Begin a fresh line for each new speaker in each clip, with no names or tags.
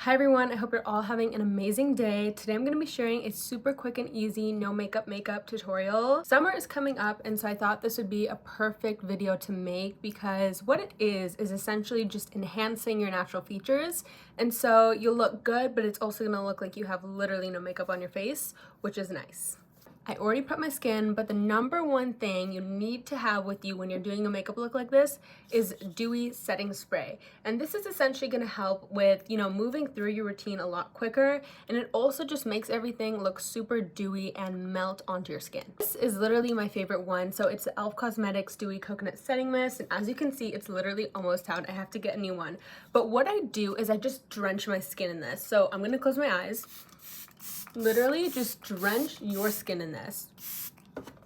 Hi everyone, I hope you're all having an amazing day. Today I'm going to be sharing a super quick and easy no makeup tutorial. Summer is coming up and so I thought this would be a perfect video to make because what it is essentially just enhancing your natural features, and so you'll look good but it's also going to look like you have literally no makeup on your face, which is nice. I already prepped my skin, but the number one thing you need to have with you when you're doing a makeup look like this is dewy setting spray. And this is essentially going to help with, moving through your routine a lot quicker, and it also just makes everything look super dewy and melt onto your skin. This is literally my favorite one. So it's the e.l.f. Cosmetics Dewy Coconut Setting Mist, and as you can see, it's literally almost out. I have to get a new one. But what I do is I just drench my skin in this. So I'm going to close my eyes. Literally just drench your skin in this.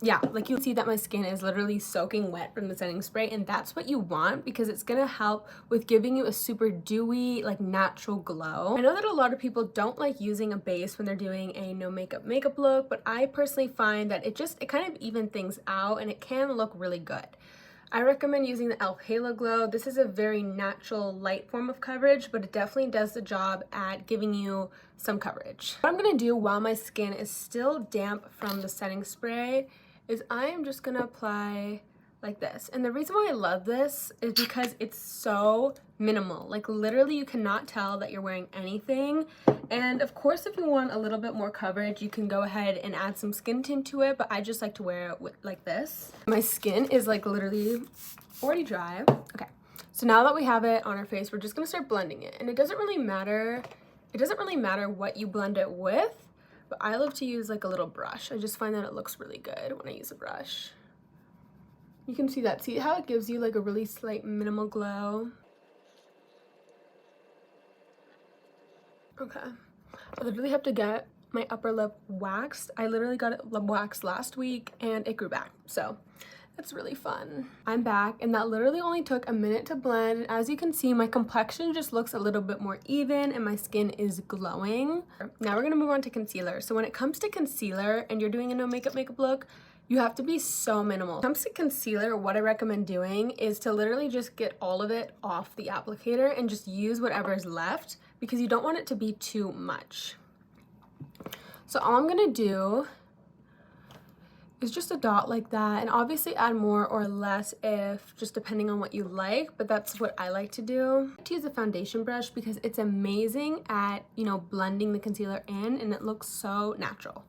Yeah, like you'll see that my skin is literally soaking wet from the setting spray, and that's what you want because it's gonna help with giving you a super dewy, like natural glow. I know that a lot of people don't like using a base when they're doing a no makeup look, but I personally find that it kind of evens things out and it can look really good. I recommend using the e.l.f. Halo Glow. This is a very natural, light form of coverage, but it definitely does the job at giving you some coverage. What I'm gonna do while my skin is still damp from the setting spray is I am just gonna apply like this. And the reason why I love this is because it's so minimal. Like literally you cannot tell that you're wearing anything. And of course, if you want a little bit more coverage, you can go ahead and add some skin tint to it, but I just like to wear it like this. My skin is like literally already dry. Okay, so now that we have it on our face, we're just gonna start blending it. And it doesn't really matter what you blend it with, but I love to use like a little brush. I just find that it looks really good when I use a brush. You can see that. See how it gives you like a really slight minimal glow? Okay. I literally have to get my upper lip waxed. I literally got it waxed last week and it grew back. So that's really fun. I'm back and that literally only took a minute to blend. As you can see, my complexion just looks a little bit more even and my skin is glowing. Now we're gonna move on to concealer. So when it comes to concealer and you're doing a no makeup look, you have to be so minimal. When it comes to concealer, what I recommend doing is to literally just get all of it off the applicator and just use whatever is left because you don't want it to be too much. So all I'm gonna do is just a dot like that, and obviously add more or less if just depending on what you like, but that's what I like to do. I like to use a foundation brush because it's amazing at, blending the concealer in and it looks so natural.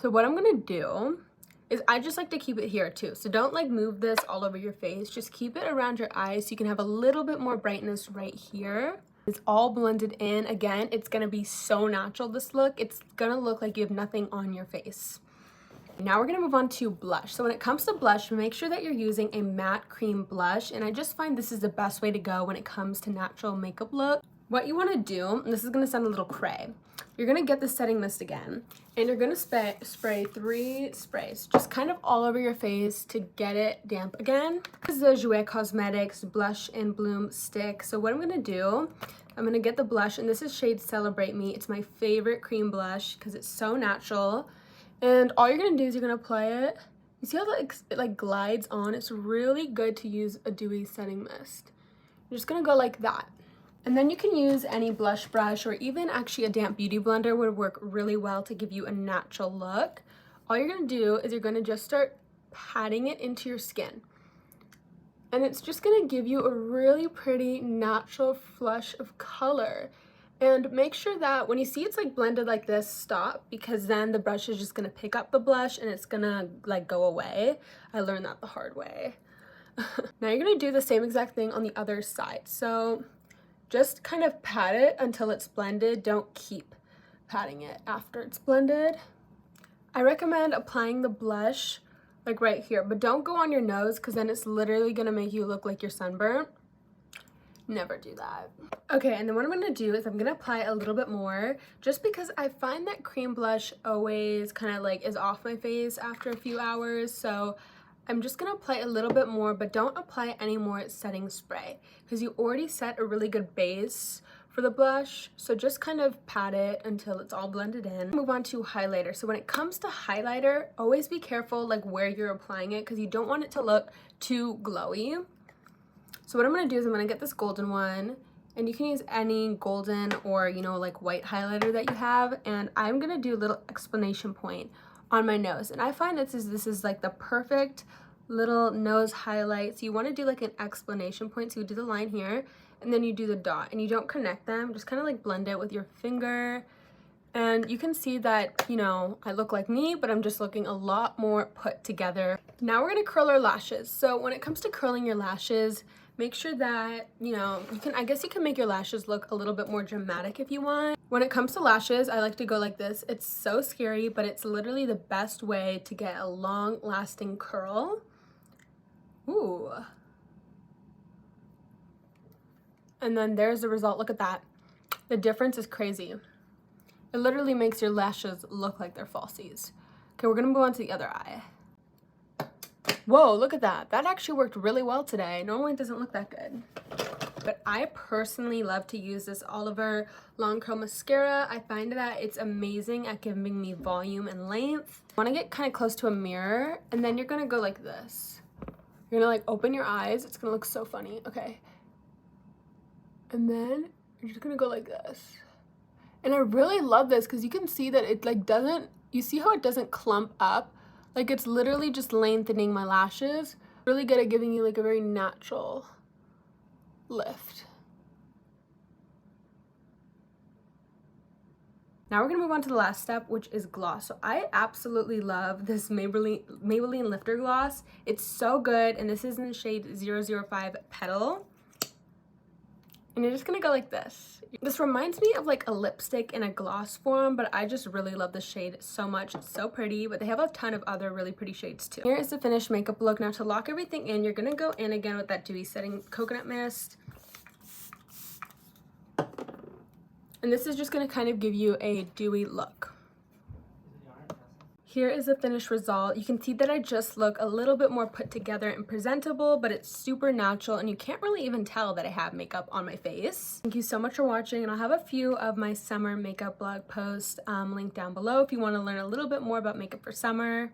So what I'm gonna do is I just like to keep it here too. So don't like move this all over your face. Just keep it around your eyes so you can have a little bit more brightness right here. It's all blended in. Again, it's gonna be so natural, this look. It's gonna look like you have nothing on your face. Now we're gonna move on to blush. So when it comes to blush, make sure that you're using a matte cream blush. And I just find this is the best way to go when it comes to natural makeup look. What you wanna do, and this is gonna sound a little cray, you're gonna get the setting mist again, and you're gonna spray 3 sprays, just kind of all over your face to get it damp again. This is the Jouer Cosmetics Blush and Bloom Stick. So what I'm gonna do, I'm gonna get the blush, and this is shade Celebrate Me. It's my favorite cream blush because it's so natural. And all you're gonna do is you're gonna apply it. You see how it like glides on? It's really good to use a dewy setting mist. You're just gonna go like that. And then you can use any blush brush or even actually a damp beauty blender would work really well to give you a natural look. All you're gonna do is you're gonna just start patting it into your skin. And it's just gonna give you a really pretty natural flush of color. And make sure that when you see it's like blended like this, stop, because then the brush is just gonna pick up the blush and it's gonna like go away. I learned that the hard way. Now you're gonna do the same exact thing on the other side. So just kind of pat it until it's blended. Don't keep patting it after it's blended. I recommend applying the blush like right here, but don't go on your nose because then it's literally gonna make you look like you're sunburnt. Never do that. Okay, and then what I'm gonna do is I'm gonna apply a little bit more just because I find that cream blush always kind of like is off my face after a few hours. So I'm just gonna apply a little bit more, but don't apply any more setting spray because you already set a really good base for the blush. So just kind of pat it until it's all blended in. Move on to highlighter. So when it comes to highlighter, always be careful like where you're applying it because you don't want it to look too glowy. So what I'm gonna do is I'm gonna get this golden one And you can use any golden or, you know, like white highlighter that you have. And I'm gonna do a little explanation point on my nose. And I find this is like the perfect little nose highlight. So you wanna do like an explanation point. So you do the line here and then you do the dot and you don't connect them. Just kind of like blend it with your finger. And you can see that, you know, I look like me, but I'm just looking a lot more put together. Now we're gonna curl our lashes. So when it comes to curling your lashes, make sure that, you know, I guess you can make your lashes look a little bit more dramatic if you want. When it comes to lashes, I like to go like this. It's so scary, but it's literally the best way to get a long lasting curl. Ooh. And then there's the result, look at that. The difference is crazy. It literally makes your lashes look like they're falsies. Okay, we're gonna move on to the other eye. Whoa, look at that. That actually worked really well today. Normally it doesn't look that good. But I personally love to use this Oliver Long Curl Mascara. I find that it's amazing at giving me volume and length. I wanna get kind of close to a mirror, and then you're gonna go like this. You're gonna like open your eyes. It's gonna look so funny, okay. And then you're just gonna go like this. And I really love this because you can see that it like doesn't, you see how it doesn't clump up? Like it's literally just lengthening my lashes. Really good at giving you like a very natural lift. Now we're gonna move on to the last step, which is gloss. So I absolutely love this Maybelline Lifter Gloss. It's so good, and this is in the shade 005 Petal. And you're just gonna go like this. This reminds me of like a lipstick in a gloss form, but I just really love this shade so much. It's so pretty, but they have a ton of other really pretty shades too. Here is the finished makeup look. Now to lock everything in, you're gonna go in again with that dewy setting coconut mist. And this is just gonna kind of give you a dewy look. Here is the finished result. You can see that I just look a little bit more put together and presentable, but it's super natural and you can't really even tell that I have makeup on my face. Thank you so much for watching, and I'll have a few of my summer makeup blog posts linked down below if you want to learn a little bit more about makeup for summer.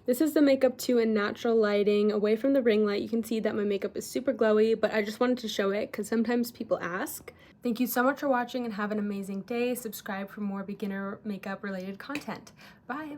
This is the makeup too in natural lighting, away from the ring light. You can see that my makeup is super glowy, but I just wanted to show it because sometimes people ask. Thank you so much for watching and have an amazing day. Subscribe for more beginner makeup related content. Bye.